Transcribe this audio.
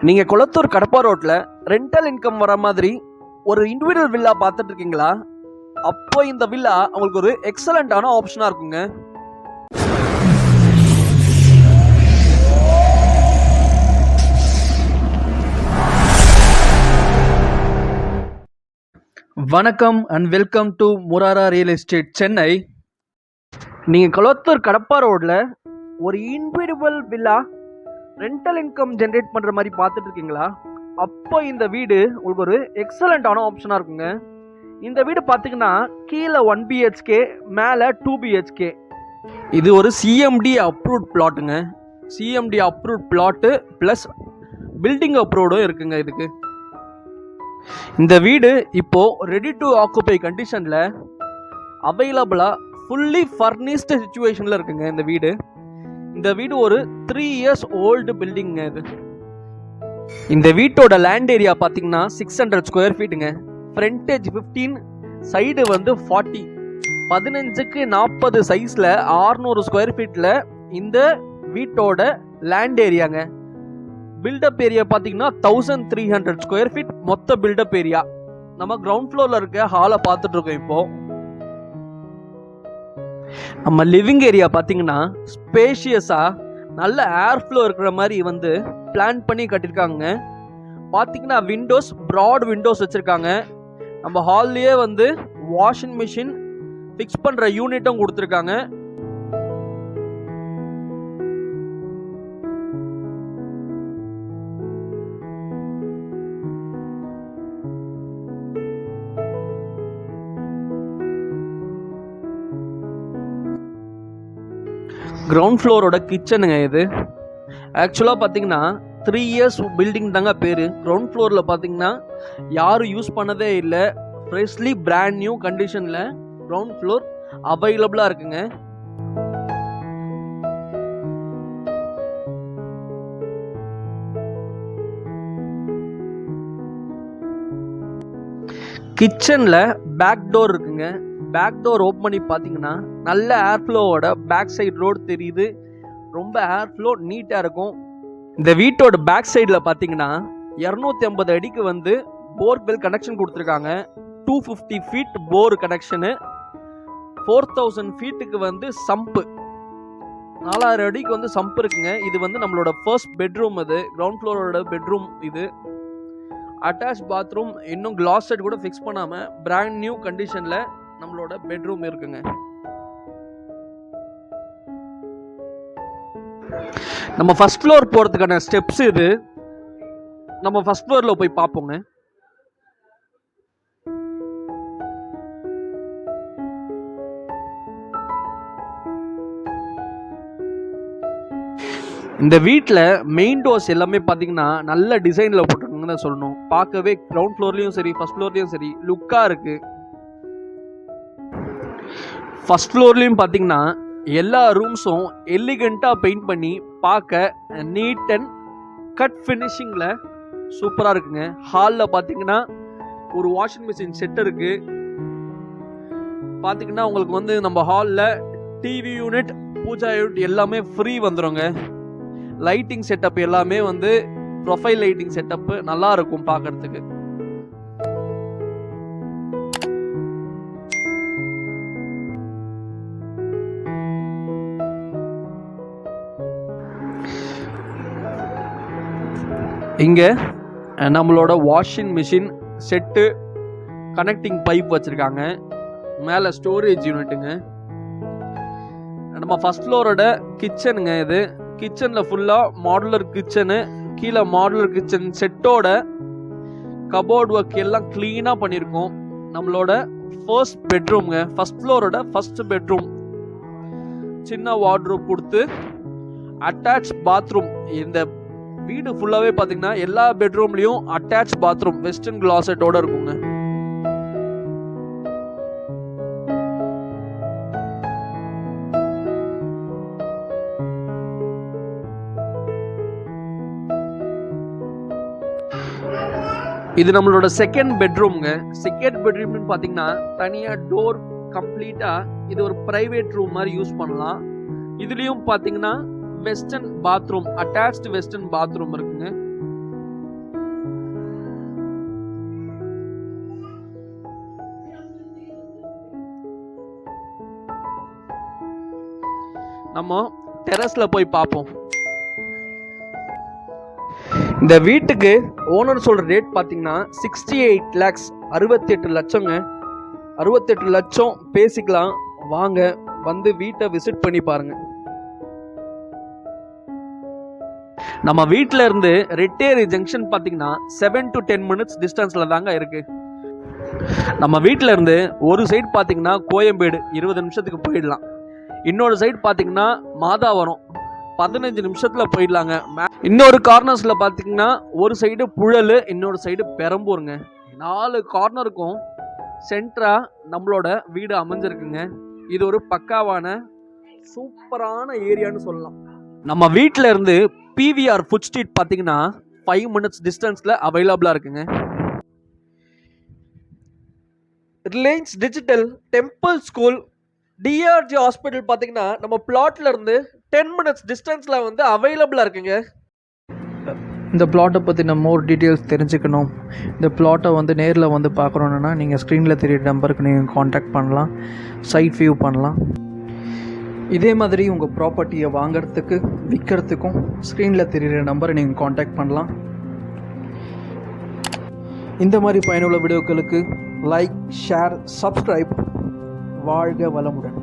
நீங்கள் குளத்தூர் கடப்பா ரோட்டில் rental income வர மாதிரி ஒரு இண்டிவிஜுவல் வில்லா பார்த்துட்டு இருக்கீங்களா? அப்போ இந்த வில்லா உங்களுக்கு ஒரு எக்ஸலண்ட்டான ஆப்ஷனாக இருக்குங்க. வணக்கம் and welcome to Murara real estate Chennai. நீங்கள் குளத்தூர் கடப்பா ரோட்டில் ஒரு individual villa rental income generate பண்ணுற மாதிரி பார்த்துட்டு இருக்கீங்களா? அப்போ இந்த வீடு உங்களுக்கு ஒரு எக்ஸலண்ட்டான ஆப்ஷனாக இருக்குங்க. இந்த வீடு பார்த்தீங்கன்னா கீழே 1 BHK, மேலே 2 BHK. இது ஒரு சிஎம்டி அப்ரூவ்ட் பிளாட்டுங்க. CMD approved plot plus building அப்ரூவ்டும் இருக்குங்க இதுக்கு. இந்த வீடு இப்போது ரெடி டு ஆக்குபை கண்டிஷனில் அவைலபிளாக ஃபுல்லி ஃபர்னிஷ்டு சுச்சுவேஷனில் இருக்குங்க இந்த வீடு. இந்த வீடு ஒரு 3 years ஓல்டு பில்டிங்க இது. இந்த வீட்டோட லேண்ட் ஏரியா பார்த்தீங்கன்னா 600 ஸ்கொயர் ஃபீட்டுங்க. ஃப்ரண்டேஜ் 15, சைடு வந்து 40. 15க்கு 40 சைஸில் 600 ஸ்கொயர் ஃபீட்டில் இந்த வீட்டோட லேண்ட் ஏரியாங்க. பில்டப் ஏரியா பார்த்தீங்கன்னா 1300 ஸ்கொயர் ஃபீட் மொத்த பில்டப் ஏரியா. நம்ம கிரவுண்ட் ஃப்ளோரில் இருக்க ஹாலை பார்த்துட்டு இருக்கோம். இப்போ நம்ம லிவிங் ஏரியா பார்த்தீங்கன்னா ஸ்பேஷியஸாக நல்ல ஏர் ஃப்ளோ இருக்கிற மாதிரி வந்து பிளான் பண்ணி கட்டியிருக்காங்க. பார்த்தீங்கன்னா விண்டோஸ், ப்ராட் விண்டோஸ் வச்சுருக்காங்க. நம்ம ஹால்லேயே வந்து வாஷிங் மிஷின் ஃபிக்ஸ் பண்ணுற யூனிட்டும் கொடுத்துருக்காங்க. கிரவுண்ட் ஃப்ளோரோட கிச்சனுங்க இது. ஆக்சுவலாக பார்த்தீங்கன்னா 3 years பில்டிங் தாங்க பேர். கிரவுண்ட் ஃப்ளோரில் பார்த்தீங்கன்னா யாரும் யூஸ் பண்ணதே இல்லை. ஃப்ரெஷ்லி பிராண்ட் நியூ கண்டிஷனில் கிரவுண்ட் ஃப்ளோர் அவைலபிளாக இருக்குங்க. கிச்சனில் பேக் டோர் இருக்குங்க. பேக் டோர் ஓப்பன் பண்ணி பார்த்தீங்கன்னா நல்ல ஏர் ஃப்ளோவோட பேக் சைடு ரோடு தெரியுது. ரொம்ப ஏர் ஃப்ளோ நீட்டாக இருக்கும். இந்த வீட்டோட பேக் சைடில் பார்த்தீங்கன்னா 250 அடிக்கு வந்து போர்வெல் கனெக்ஷன் கொடுத்துருக்காங்க. 250 feet போர் கனெக்ஷனு. 4000 ஃபீட்டுக்கு வந்து சம்பு, 4000 அடிக்கு வந்து சம்பு இருக்குங்க. இது வந்து நம்மளோட ஃபர்ஸ்ட் பெட்ரூம். இது கிரவுண்ட் ஃப்ளோரோட பெட்ரூம். இது அட்டாச் பாத்ரூம், இன்னும் கிளாஸ் செட் கூட ஃபிக்ஸ் பண்ணாமல் பிராண்ட் நியூ கண்டிஷனில் நம்மளோட பெட்ரூம் இருக்குங்க. நம்ம ஃபர்ஸ்ட் ஃப்ளோர் போகிறதுக்கான ஸ்டெப்ஸ் இது. நம்ம ஃபர்ஸ்ட் ஃப்ளோரில் போய் பார்ப்போங்க. இந்த வீட்டில் மெயின் டோர்ஸ் எல்லாமே பார்த்தீங்கன்னா நல்ல டிசைனில் போட்டிருக்குங்கன்னு சொல்லணும். பார்க்கவே கிரவுண்ட் ஃப்ளோர்லேயும் சரி ஃபர்ஸ்ட் ஃப்ளோர்லேயும் சரி லுக்காக இருக்குது. ஃபர்ஸ்ட் ஃப்ளோர்லேயும் பார்த்தீங்கன்னா எல்லா ரூம்ஸும் எலிகண்ட்டாக பெயிண்ட் பண்ணி பார்க்க நீட் அண்ட் கட் ஃபினிஷிங்கில் சூப்பராக இருக்குங்க. ஹாலில் பார்த்தீங்கன்னா ஒரு வாஷிங் மிஷின் செட் இருக்குது. பார்த்தீங்கன்னா உங்களுக்கு வந்து நம்ம ஹாலில் டிவி யூனிட், பூஜா யூனிட் எல்லாமே ஃப்ரீ வந்துடுங்க. லைட்டிங் செட்டப் எல்லாமே வந்து ப்ரொஃபைல் லைட்டிங் செட்டப்பு நல்லா இருக்கும் பார்க்கறதுக்கு. இங்கே நம்மளோட washing machine set, connecting pipe வச்சுருக்காங்க. மேலே ஸ்டோரேஜ் யூனிட்டுங்க. நம்ம ஃபர்ஸ்ட் ஃப்ளோரோட கிச்சனுங்க இது. கிச்சனில் ஃபுல்லாக மாடுலர் கிச்சனு. கீழே மாடுலர் கிச்சன் செட்டோட கபோர்ட் ஒர்க் எல்லாம் க்ளீனாக பண்ணியிருக்கோம். நம்மளோட ஃபர்ஸ்ட் பெட்ரூம்ங்க. ஃபர்ஸ்ட் ஃப்ளோரோட ஃபர்ஸ்ட் பெட்ரூம். சின்ன வார்ட்ரோப் கொடுத்து அட்டாச் பாத்ரூம். இந்த வீடு ஃபுல்லாகவே பார்த்தீங்கன்னா எல்லா பெட்ரூம்லேயும் அட்டாச் பாத்ரூம் வெஸ்டர்ன் கிளாசட்டோட இருக்குங்க. இது நம்மளோட செகண்ட் பெட்ரூம்ங்க. செகண்ட் பெட்ரூம்னு பார்த்தீங்கன்னா தனியாக டோர் கம்ப்ளீட்டாக இது ஒரு ப்ரைவேட் ரூம் மாதிரி யூஸ் பண்ணலாம். இதுலேயும் பார்த்தீங்கன்னா western bathroom, attached western bathroom இருக்குங்க. நம்ம டெரஸில் போய் பார்ப்போம். இந்த வீட்டுக்கு ஓனர் சொல்கிற ரேட் பார்த்தீங்கன்னா 68 lakhs, 68 லட்சங்க. 68 லட்சம் பேசிக்கலாம். வாங்க வந்து வீட்டை விசிட் பண்ணி பாருங்க. நம்ம வீட்டில் இருந்து ரெட்டேரி ஜங்ஷன் பார்த்தீங்கன்னா 7 to 10 minutes டிஸ்டன்ஸில் தாங்க இருக்கு. நம்ம வீட்டில் இருந்து ஒரு சைடு பார்த்தீங்கன்னா கோயம்பேடு 20 நிமிஷத்துக்கு போயிடலாம். இன்னொரு சைடு பார்த்தீங்கன்னா மாதாவரம் 15 நிமிஷத்தில் போயிடலாங்க. இன்னொரு கார்னர்ஸில் பார்த்தீங்கன்னா ஒரு சைடு புழல், இன்னொரு சைடு பெரம்பூருங்க. 4 கார்னருக்கும் சென்டராக நம்மளோட வீடு அமைஞ்சிருக்குங்க. இது ஒரு பக்காவான சூப்பரான ஏரியான்னு சொல்லலாம். நம்ம வீட்டில் இருந்து பிவிஆர் ஃபுட் ஸ்ட்ரீட் பார்த்தீங்கன்னா 5 minutes டிஸ்டன்ஸில் அவைலபிளாக இருக்குங்க. Reliance digital, temple school, TRG hospital பார்த்தீங்கன்னா நம்ம பிளாட்ல இருந்து 10 minutes டிஸ்டன்ஸில் வந்து அவைலபிளாக இருக்குங்க. இந்த பிளாட்டை பற்றின மோர் டீட்டெயில்ஸ் தெரிஞ்சுக்கணும், இந்த பிளாட்டை வந்து நேரில் வந்து பார்க்குறோன்னா நீங்கள் ஸ்க்ரீனில் தெரியுற நம்பருக்கு நீங்கள் காண்டாக்ட் பண்ணலாம், சைட் வியூ பண்ணலாம். இதே மாதிரி உங்கள் ப்ராப்பர்ட்டியை வாங்கிறதுக்கு விற்கிறதுக்கும் ஸ்க்ரீனில் தெரியுற நம்பரை நீங்கள் காண்டாக்ட் பண்ணலாம். இந்த மாதிரி பயனுள்ள வீடியோக்களுக்கு லைக், ஷேர், சப்ஸ்கிரைப். வாழ்க வளமுடன்.